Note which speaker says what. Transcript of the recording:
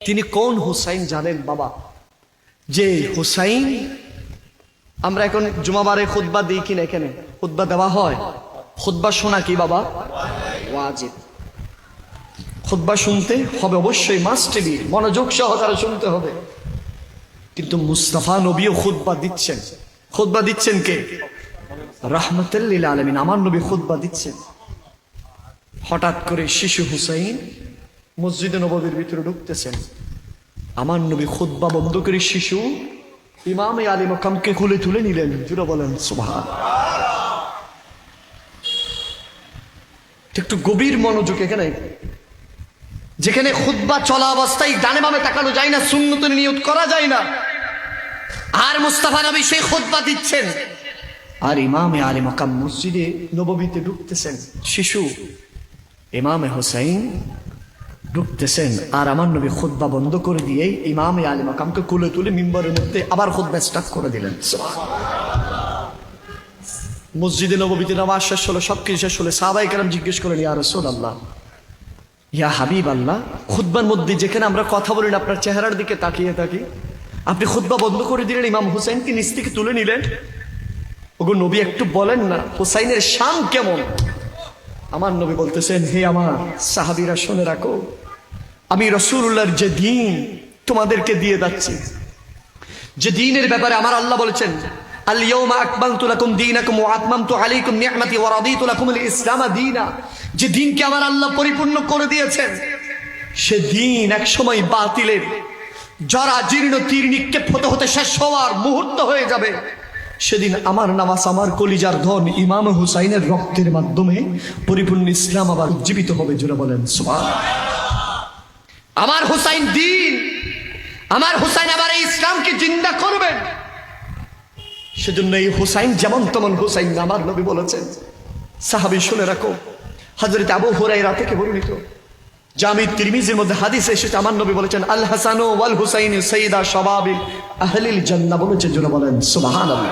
Speaker 1: তিনি কোন হুসাইন জানেন বাবা? যে হুসাইন আমরা এখন জুমাবারে খুতবা দিই কিনা, এখানে খুতবা দেওয়া হয়, খুতবা শোনা কি বাবা ওয়াজিব। খুতবা শুনতে হবে অবশ্যই, মাস্ট বি, মনোযোগ সহকারে শুনতে হবে। কিন্তু মুস্তাফা নবীও খুতবা দিচ্ছেন। খুতবা দিচ্ছেন কে? রাহমাতুল লিল আলামিন, আমার নবী খুতবা দিচ্ছেন। হঠাৎ করে শিশু হুসাইন মসজিদে নববীর ভিতরে ঢুকতেছেন। আমার নবী খুতবা বন্ধ করে শিশু ইমামে আলী মাকামকে খুলে তুলে নিলেন। জুড়ে বলেন সুবহান। একটু গভীর মনোযোগ এখানে। যেখানে খুতবা চলা অবস্থায় ডানে বামে তাকানো যায় না, সুন্নতের নিয়ত করা যায় না, আর মুস্তাফা নবী সেই খুতবা দিচ্ছেন, আর ইমামে আলী মাকাম মসজিদে নববীতে ঢুকতেছেন। শিশু ইমামে হুসাইন ঢুকতেছেন, আর আমার নবী খুতবা বন্ধ করে দিয়ে ইমামে আলী মাকামকে কুলে তুলে মিম্বরের মধ্যে আবার খুতবা স্টার্ট করে দিলেন। মসজিদে নববীতে নামাজ শেষ হলো, সবকিছু শেষ হলো। সাহাবায়ে কেরাম জিজ্ঞেস করেন, ইয়া রাসূলুল্লাহ, ইয়া হাবিব আল্লাহ, খুতবার মধ্যে যেখানে আমরা কথা বলি না, আপনার চেহারার দিকে তাকিয়ে থাকি, আপনি খুতবা বন্ধ করে দিলেন, ইমাম হুসাইনকে নিচ থেকে তুলে নিলেন। ওগো নবী, একটু বলেন না হুসাইনের শান কেমন? আমার নবী বলতেছেন, হে আমার সাহাবীরা শুনে রাখো, আমি রাসূলুল্লাহর যে দ্বীন তোমাদেরকে দিয়ে যাচ্ছি, যে দ্বীনের ব্যাপারে আমার আল্লাহ বলেছেন, আল ইয়াউমা আকমালতু লাকুম দীনাকুম ওয়া আতমামতু আলাইকুম নি'মাতি ওয়া রাদিতু লাকুমুল ইসলাম দীনা, যে দ্বীনকে আমার আল্লাহ পরিপূর্ণ করে দিয়েছেন, সে দ্বীন একসময় বাতিলের যারা জীর্ণ তীর নিক্ষেপ হতে হতে শেষ হওয়ার মুহূর্ত হয়ে যাবে। সেদিন আমার নামাজ, আমার কলিজার ধন ইমাম হুসাইনের রক্তের মাধ্যমে পরিপূর্ণ ইসলাম আবার উজ্জীবিত হবে। জোরে বলেন সুবহানাল্লাহ। আমার হুসাইন দ্বীন, আমার হুসাইন আবার এই ইসলামকে জিন্দা করবেন। সেজন্য এই হুসাইন যেমন তেমন হুসাইন না, আমার নবী বলেছেন। সাহাবী শুনে রাখো, হযরত আবু হুরায়রা থেকে বর্ণিত, জামি তিরমিজির মধ্যে হাদিস এসেছে, আমার নবী বলেছেন, আল হাসানু ওয়াল হুসাইন সাইয়্যিদা শাবাবি আহলিল জান্নাহ, বলেছেন। জোরে বলেন সুবহানাল্লাহ।